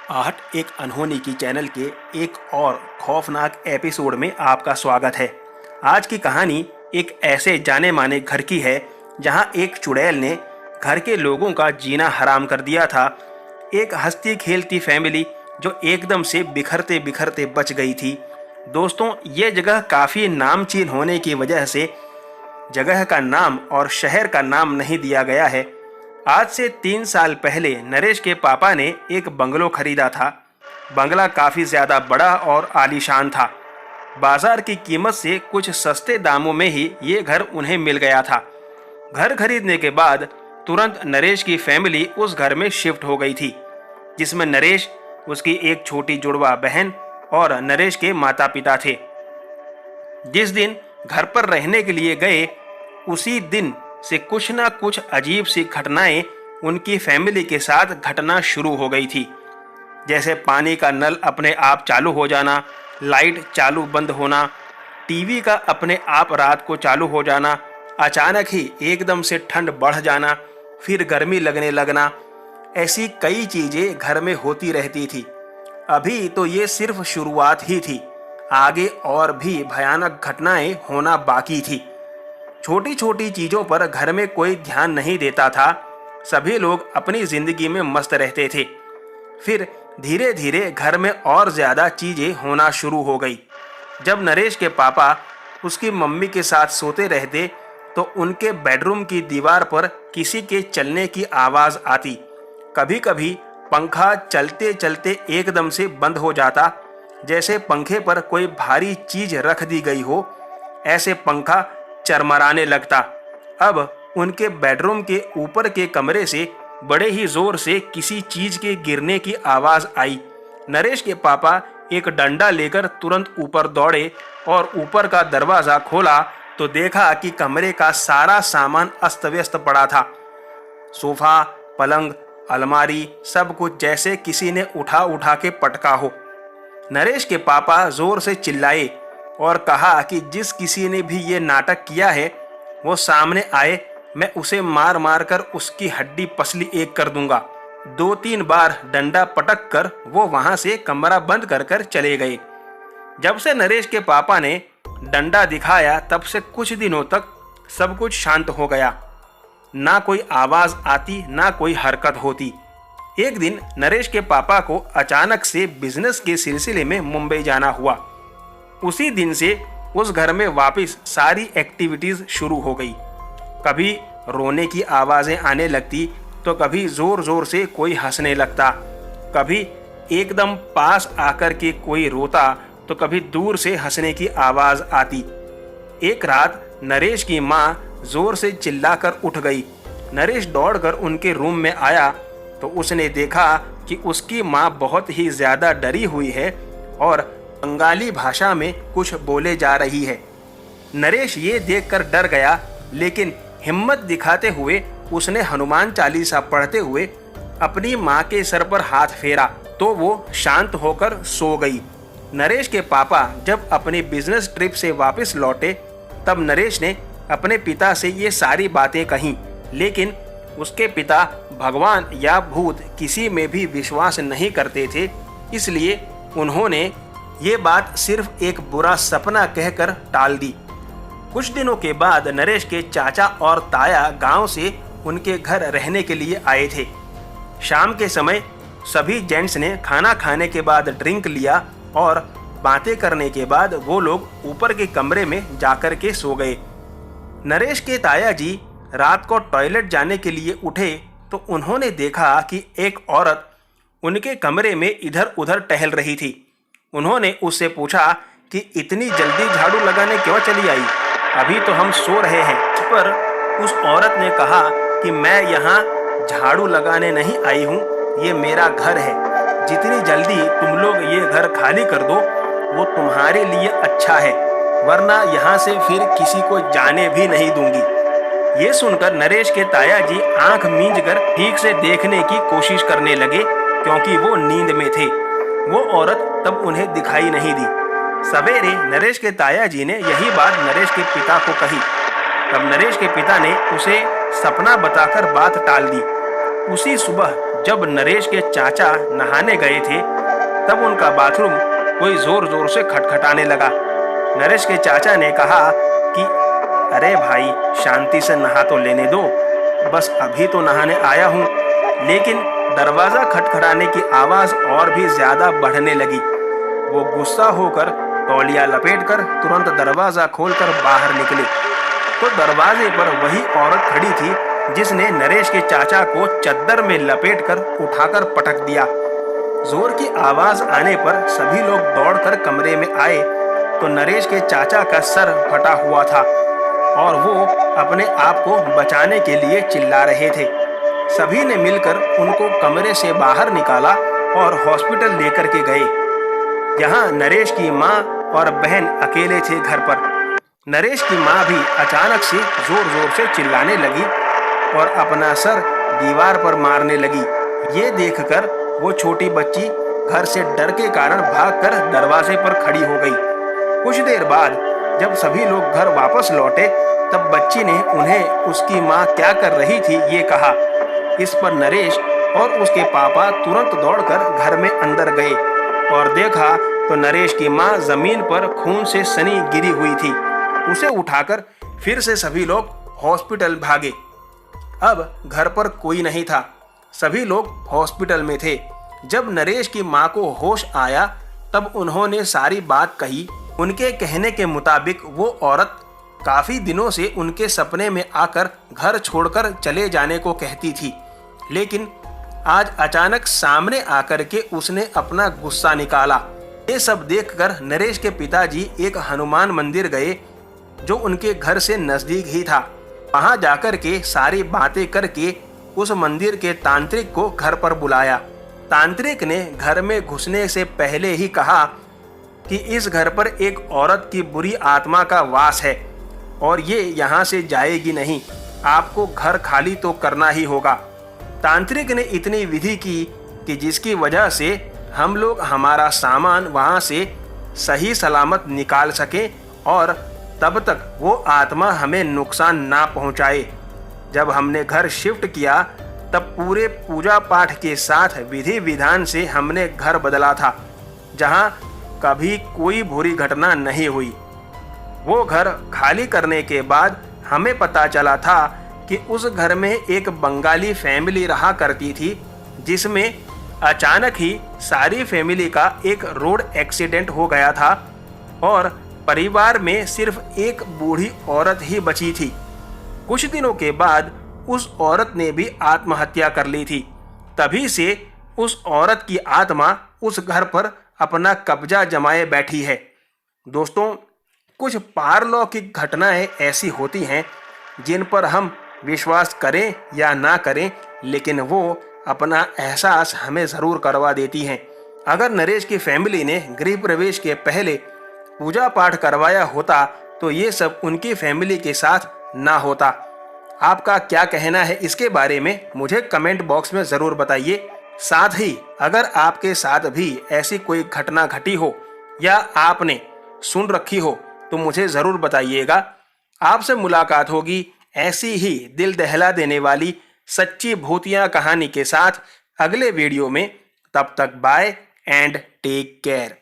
आहट एक अनहोनी की चैनल के एक और खौफनाक एपिसोड में आपका स्वागत है। आज की कहानी एक ऐसे जाने माने घर की है जहां एक चुड़ैल ने घर के लोगों का जीना हराम कर दिया था। एक हंसती खेलती फैमिली जो एकदम से बिखरते बिखरते बच गई थी। दोस्तों, ये जगह काफ़ी नामचीन होने की वजह से जगह का नाम और शहर का नाम नहीं दिया गया है। आज से 3 साल पहले नरेश के पापा ने एक बंगलो खरीदा था। बंगला काफ़ी ज़्यादा बड़ा और आलीशान था। बाजार की कीमत से कुछ सस्ते दामों में ही ये घर उन्हें मिल गया था। घर खरीदने के बाद तुरंत नरेश की फैमिली उस घर में शिफ्ट हो गई थी, जिसमें नरेश, उसकी एक छोटी जुड़वा बहन और नरेश के माता पिता थे। जिस दिन घर पर रहने के लिए गए, उसी दिन से कुछ ना कुछ अजीब सी घटनाएं उनकी फैमिली के साथ घटना शुरू हो गई थी। जैसे पानी का नल अपने आप चालू हो जाना, लाइट चालू बंद होना, टीवी का अपने आप रात को चालू हो जाना, अचानक ही एकदम से ठंड बढ़ जाना, फिर गर्मी लगने लगना। ऐसी कई चीजें घर में होती रहती थी। अभी तो ये सिर्फ शुरुआत ही थी, आगे और भी भयानक घटनाएं होना बाकी थी। छोटी छोटी चीजों पर घर में कोई ध्यान नहीं देता था। सभी लोग अपनी जिंदगी में मस्त रहते थे। फिर धीरे धीरे घर में और ज्यादा चीजें होना शुरू हो गई। जब नरेश के पापा उसकी मम्मी के साथ सोते रहते तो उनके बेडरूम की दीवार पर किसी के चलने की आवाज आती। कभी कभी पंखा चलते चलते एकदम से बंद हो जाता, जैसे पंखे पर कोई भारी चीज रख दी गई हो। ऐसे पंखा चरमराने लगता। अब उनके बेडरूम के ऊपर के कमरे से बड़े ही जोर से किसी चीज के गिरने की आवाज आई। नरेश के पापा एक डंडा लेकर तुरंत ऊपर दौड़े और ऊपर का दरवाजा खोला तो देखा कि कमरे का सारा सामान अस्त व्यस्त पड़ा था। सोफा, पलंग, अलमारी, सब कुछ जैसे किसी ने उठा उठा के पटका हो। नरेश के पापा जोर से चिल्लाए और कहा कि जिस किसी ने भी ये नाटक किया है वो सामने आए, मैं उसे मार मार कर उसकी हड्डी पसली एक कर दूंगा। 2-3 बार डंडा पटक कर वो वहां से कमरा बंद कर कर चले गए। जब से नरेश के पापा ने डंडा दिखाया तब से कुछ दिनों तक सब कुछ शांत हो गया। ना कोई आवाज आती, ना कोई हरकत होती। एक दिन नरेश के पापा को अचानक से बिजनेस के सिलसिले में मुंबई जाना हुआ। उसी दिन से उस घर में वापस सारी एक्टिविटीज शुरू हो गई। कभी रोने की आवाजें आने लगती तो कभी जोर जोर से कोई हंसने लगता। कभी एकदम पास आकर के कोई रोता तो कभी दूर से हंसने की आवाज आती। एक रात नरेश की माँ जोर से चिल्लाकर उठ गई। नरेश दौड़कर उनके रूम में आया तो उसने देखा कि उसकी माँ बहुत ही ज्यादा डरी हुई है और बंगाली भाषा में कुछ बोले जा रही है। नरेश ये देखकर डर गया, लेकिन हिम्मत दिखाते हुए उसने हनुमान चालीसा पढ़ते हुए अपनी माँ के सर पर हाथ फेरा तो वो शांत होकर सो गई। नरेश के पापा जब अपनी बिजनेस ट्रिप से वापस लौटे तब नरेश ने अपने पिता से ये सारी बातें कहीं, लेकिन उसके पिता भगवान या भूत किसी में भी विश्वास नहीं करते थे। इसलिए उन्होंने ये बात सिर्फ एक बुरा सपना कहकर टाल दी। कुछ दिनों के बाद नरेश के चाचा और ताया गांव से उनके घर रहने के लिए आए थे। शाम के समय सभी जेंट्स ने खाना खाने के बाद ड्रिंक लिया और बातें करने के बाद वो लोग ऊपर के कमरे में जाकर के सो गए। नरेश के ताया जी रात को टॉयलेट जाने के लिए उठे तो उन्होंने देखा कि एक औरत उनके कमरे में इधर उधर टहल रही थी। उन्होंने उससे पूछा कि इतनी जल्दी झाड़ू लगाने क्यों चली आई? अभी तो हम सो रहे हैं। इस पर उस औरत ने कहा कि मैं यहाँ झाड़ू लगाने नहीं आई हूँ, ये मेरा घर है। जितनी जल्दी तुम लोग ये घर खाली कर दो वो तुम्हारे लिए अच्छा है, वरना यहाँ से फिर किसी को जाने भी नहीं दूंगी। ये सुनकर नरेश के ताया जी आंख मींच कर ठीक से देखने की कोशिश करने लगे, क्योंकि वो नींद में थे। वो औरत तब उन्हें दिखाई नहीं दी। सवेरे नरेश के ताया जी ने यही बात नरेश के पिता को कही। तब नरेश के पिता ने उसे सपना बताकर बात टाल दी। उसी सुबह जब नरेश के चाचा नहाने गए थे तब उनका बाथरूम कोई जोर जोर से खटखटाने लगा। नरेश के चाचा ने कहा कि अरे भाई, शांति से नहा तो लेने दो, बस अभी तो नहाने आया हूँ। लेकिन दरवाजा खटखटाने की आवाज और भी ज्यादा बढ़ने लगी। वो गुस्सा होकर तौलिया लपेटकर तुरंत दरवाजा खोलकर बाहर निकले तो दरवाजे पर वही औरत खड़ी थी जिसने नरेश के चाचा को चद्दर में लपेटकर उठाकर पटक दिया। जोर की आवाज आने पर सभी लोग दौड़कर कमरे में आए तो नरेश के चाचा का सर फटा हुआ था और वो अपने आप को बचाने के लिए चिल्ला रहे थे। सभी ने मिलकर उनको कमरे से बाहर निकाला और हॉस्पिटल लेकर के गए, जहां नरेश की माँ और बहन अकेले थे घर पर। नरेश की माँ भी अचानक से जोर जोर से चिल्लाने लगी और अपना सर दीवार पर मारने लगी। ये देखकर वो छोटी बच्ची घर से डर के कारण भागकर दरवाजे पर खड़ी हो गई। कुछ देर बाद जब सभी लोग घर वापस लौटे तब बच्ची ने उन्हें उसकी माँ क्या कर रही थी ये कहा। इस पर नरेश और उसके पापा तुरंत दौड़कर घर में अंदर गए और देखा तो नरेश की माँ जमीन पर खून से सनी गिरी हुई थी। उसे उठाकर फिर से सभी लोग हॉस्पिटल भागे। अब घर पर कोई नहीं था, सभी लोग हॉस्पिटल में थे। जब नरेश की माँ को होश आया तब उन्होंने सारी बात कही। उनके कहने के मुताबिक वो औरत काफी दिनों से उनके सपने में आकर घर छोड़कर चले जाने को कहती थी, लेकिन आज अचानक सामने आकर के उसने अपना गुस्सा निकाला। ये सब देखकर नरेश के पिताजी एक हनुमान मंदिर गए जो उनके घर से नजदीक ही था। वहां जाकर के सारी बातें करके उस मंदिर के तांत्रिक को घर पर बुलाया। तांत्रिक ने घर में घुसने से पहले ही कहा कि इस घर पर एक औरत की बुरी आत्मा का वास है और ये यहाँ से जाएगी नहीं, आपको घर खाली तो करना ही होगा। तांत्रिक ने इतनी विधि की कि जिसकी वजह से हम लोग हमारा सामान वहाँ से सही सलामत निकाल सके और तब तक वो आत्मा हमें नुकसान ना पहुँचाए। जब हमने घर शिफ्ट किया तब पूरे पूजा पाठ के साथ विधि विधान से हमने घर बदला था, जहाँ कभी कोई बुरी घटना नहीं हुई। वो घर खाली करने के बाद हमें पता चला था कि उस घर में एक बंगाली फैमिली रहा करती थी, जिसमें अचानक ही सारी फैमिली का एक रोड एक्सीडेंट हो गया था और परिवार में सिर्फ एक बूढ़ी औरत ही बची थी। कुछ दिनों के बाद उस औरत ने भी आत्महत्या कर ली थी। तभी से उस औरत की आत्मा उस घर पर अपना कब्जा जमाए बैठी है। दोस्तों, कुछ पारलौकिक घटनाएं ऐसी होती हैं जिन पर हम विश्वास करें या ना करें, लेकिन वो अपना एहसास हमें ज़रूर करवा देती हैं। अगर नरेश की फैमिली ने गृह प्रवेश के पहले पूजा पाठ करवाया होता तो ये सब उनकी फैमिली के साथ ना होता। आपका क्या कहना है इसके बारे में मुझे कमेंट बॉक्स में ज़रूर बताइए। साथ ही अगर आपके साथ भी ऐसी कोई घटना घटी हो या आपने सुन रखी हो तो मुझे ज़रूर बताइएगा। आपसे मुलाकात होगी ऐसी ही दिल दहला देने वाली सच्ची भूतिया कहानी के साथ अगले वीडियो में। तब तक बाय एंड टेक केयर।